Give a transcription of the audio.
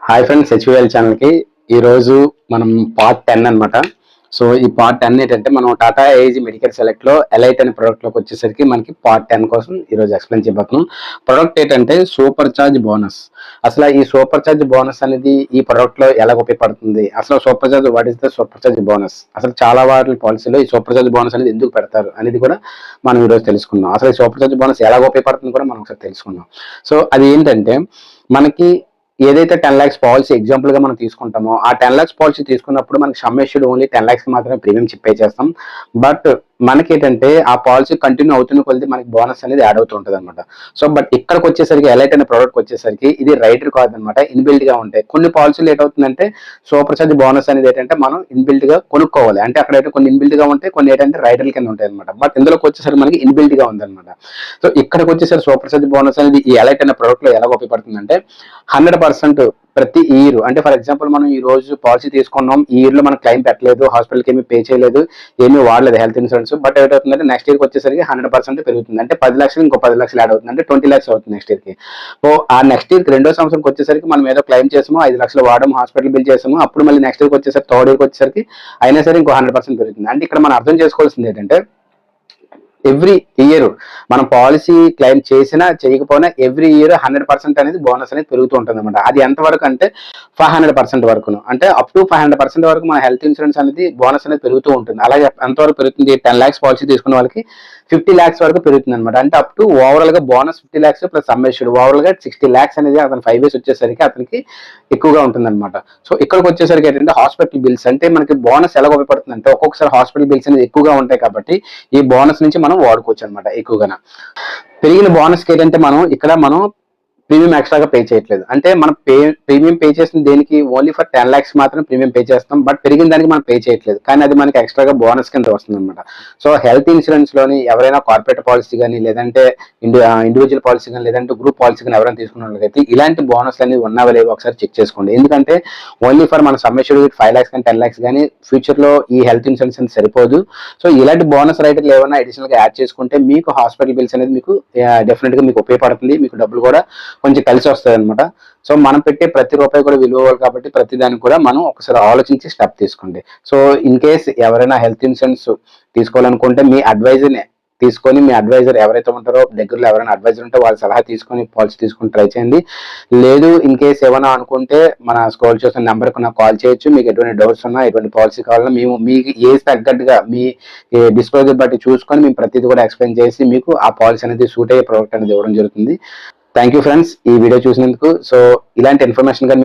Hi friends, హెచ్విఎల్ ఛానల్కి ఈరోజు మనం పార్ట్ 10 అనమాట. సో ఈ పార్ట్ 10 ఏంటంటే మనం టాటా ఏజీ మెడికల్ సెలెక్ట్లో ఎలైట్ అనే ప్రోడక్ట్లోకి వచ్చేసరికి మనకి పార్ట్ 10 కోసం ఈరోజు ఎక్స్ప్లెయిన్ చేయబోతున్నాం. ప్రోడక్ట్ ఏంటంటే సూపర్ చార్జ్ బోనస్. అసలు ఈ సూపర్ చార్జ్ బోనస్ అనేది ఈ ప్రోడక్ట్లో ఎలా ఉపయోగపడుతుంది, అసలు super charge what is the super charge bonus, అసలు చాలా వాటి పాలసీలో ఈ సూపర్ చార్జ్ బోనస్ అనేది ఎందుకు పెడతారు అనేది కూడా మనం ఈరోజు తెలుసుకుందాం. అసలు ఈ సూపర్ చార్జ్ బోనస్ ఎలా ఉపయోగపడుతుంది కూడా మనం ఒకసారి తెలుసుకుందాం. సో అది ఏంటంటే మనకి ఏదైతే 10 lakhs పాలసీ ఎగ్జాంపుల్ గా మనం తీసుకుంటామో ఆ 10 lakhs పాలసీ తీసుకున్నప్పుడు మనకి సమ్ అష్యూర్డ్ ఓన్లీ 10 lakhs కి మాత్రమే ప్రీమియం పే చేస్తాం. బట్ మనకి ఏంటంటే ఆ పాలసీ కంటిన్యూ అవుతున్న కొద్ది మనకి బోనస్ అనేది యాడ్ అవుతూ ఉంటుంది అనమాట. సో బట్ ఇక్కడికి వచ్చేసరికి ఎలైట్ అనే ప్రోడక్ట్ వచ్చేసరికి ఇది రైటర్ కాదు అనమాట, ఇన్బిల్డ్ గా ఉంటాయి. కొన్ని పాలసీలు ఏటవుతుందంటే సూపర్ చార్జ్ బోనస్ అనేది ఏంటంటే మనం ఇన్బిల్డ్ గా కొనుక్కోవాలి, అంటే అక్కడైతే కొన్ని ఇన్బిల్డ్ గా ఉంటాయి, కొన్ని ఏంటంటే రైటర్ కింద ఉంటాయి అనమాట. బట్ ఇందులోకి వచ్చేసరికి మనకి ఇన్బిల్డ్ గా ఉందన్నమాట. సో ఇక్కడికి వచ్చేసరికి సూపర్ చార్జ్ బోనస్ అనేది ఈ ఎలైట్ అనే ప్రోడక్ట్ లో ఎలా ఉపయోగపడుతుందంటే 100% ప్రతి ఇయర్, అంటే ఫర్ ఎగ్జాంపుల్ మనం ఈ రోజు పాలసీ తీసుకున్నాం, ఈ ఇయర్ లో మనం క్లైమ్ పెట్టలేదు, హాస్పిటల్కి ఏమి పే చేయలేదు, ఏమీ వాడలేదు హెల్త్ ఇన్సూరెన్స్. బట్ ఏమవుతుందంటే నెక్స్ట్ ఇయర్కి వచ్చేసరికి 100% పెరుగుతుంది, అంటే 10 లక్షలు ఇంకో 10 లక్షలు యాడ్ అవుతుంది, అంటే 20 lakhs అవుతుంది నెక్స్ట్ ఇయర్కి. సో ఆ నెక్స్ట్ ఇయర్కి రెండో సంవత్సరంకి వచ్చేసరికి మనం ఏదో క్లైమ్ చేసాము, 5 లక్షలు వాడము, హాస్పిటల్ బిల్ చేసాము, అప్పుడు మళ్ళీ నెక్స్ట్ ఇయర్కి వచ్చేసరికి థర్డ్ ఇయర్కి వచ్చేసరికి అయినా సరే ఇంకో 100% పెరుగుతుంది. అంటే ఇక్కడ మనం అర్థం చేసుకోవాల్సింది ఏంటంటే ఎవ్రీ ఇయర్ మనం పాలసీ క్లెయిమ్ చేసినా చేయకపోయినా ఎవ్రీ ఇయర్ 100% అనేది బోనస్ అనేది పెరుగుతూ ఉంటుంది అనమాట. అది ఎంతవరకు అంటే 500% వరకును, అంటే అప్ టు 500% వరకు మన హెల్త్ ఇన్సూరెన్స్ అనేది బోనస్ అనేది పెరుగుతూ ఉంటుంది. అలాగే ఎంతవరకు పెరుగుతుంది, 10 lakhs పాలసీ తీసుకున్న వాళ్ళకి 50 lakhs వరకు పెరుగుతుంది అనమాట. అంటే అప్ టు ఓవరాల్ గా bonus 50 lakhs plus sum assured overall గా 60 lakhs అనేది అతను 5 years వచ్చేసరికి అతనికి ఎక్కువగా ఉంటుంది అనమాట. సో ఇక్కడికి వచ్చేసరికి ఏంటంటే హాస్పిటల్ బిల్స్, అంటే మనకి బోనస్ ఎలా ఉపయోగపడుతుంది అంటే ఒక్కొక్కసారి హాస్పిటల్ బిల్స్ అనేది ఎక్కువగా ఉంటాయి కాబట్టి ఈ బోనస్ నుంచి మనం వాడుకోవచ్చు అనమాట. ఎక్కువగా పెరిగిన బోనస్ కి ఏంటంటే మనం ప్రీమియం ఎక్స్ట్రాగా పే చేయట్లేదు, అంటే మనం ప్రీమియం పే చేసిన దేనికి ఓన్లీ ఫర్ 10 lakhs మాత్రం ప్రీమియం పే చేస్తాం, బట్ పెరిగిన దానికి మనం పే చేయట్లేదు, కానీ అది మనకి ఎక్స్ట్రాగా బోనస్ కింద వస్తుంది అనమాట. సో హెల్త్ ఇన్సూరెన్స్ లోని ఎవరైనా కార్పొరేట్ పాలసీ కానీ, లేదంటే ఇండివిజువల్ పాలసీ కానీ, లేదంటే గ్రూప్ పాలసీ కానీ ఎవరైనా తీసుకున్నట్లయితే ఇలాంటి బోనస్లు అనేవి ఉన్నావా లేవో ఒకసారి చెక్ చేసుకోండి. ఎందుకంటే ఓన్లీ ఫర్ మన సమ్ అష్యూర్డ్ 5 lakhs కానీ 10 lakhs కానీ ఫ్యూచర్ లో ఈ హెల్త్ ఇన్సూరెన్స్ అనేది సరిపోదు. సో ఇలాంటి బోనస్ రైటర్లు ఏమైనా అడిషనల్ గా యాడ్ చేసుకుంటే మీకు హాస్పిటల్ బిల్స్ అనేది మీకు డెఫినెట్ గా మీకు ఉపయోగపడుతుంది, మీకు డబ్బులు కూడా కొంచెం కలిసి వస్తాయి అనమాట. సో మనం పెట్టే ప్రతి రూపాయి కూడా విలువ కాబట్టి ప్రతి దానికి కూడా మనం ఒకసారి ఆలోచించి స్టెప్ తీసుకోండి. సో ఇన్ కేస్ ఎవరైనా హెల్త్ ఇన్సూరెన్స్ తీసుకోవాలనుకుంటే మీ అడ్వైజర్ని తీసుకొని, మీ అడ్వైజర్ ఎవరైతే ఉంటారో దగ్గరలో ఎవరైనా అడ్వైజర్ ఉంటే వాళ్ళ సలహా తీసుకొని పాలసీ తీసుకొని ట్రై చేయండి. లేదు ఇన్ కేస్ ఏమైనా అనుకుంటే మన స్క్రోల్ చేసిన నెంబర్కి నాకు కాల్ చేయొచ్చు. మీకు ఎటువంటి డౌట్స్ ఉన్నా, ఎటువంటి పాలసీ కావాలన్నా మేము మీకు ఏజ్ తగ్గట్టుగా మీ డిస్క్లోజర్ బట్టి చూసుకొని మేము ప్రతిదీ కూడా ఎక్స్ప్లెయిన్ చేసి మీకు ఆ పాలసీ అనేది సూట్ అయ్యే ప్రోడక్ట్ అనేది ఇవ్వడం జరుగుతుంది. థ్యాంక్ యూ ఫ్రెండ్స్ ఈ వీడియో చూసినందుకు. సో ఇలాంటి ఇన్ఫర్మేషన్ కానీ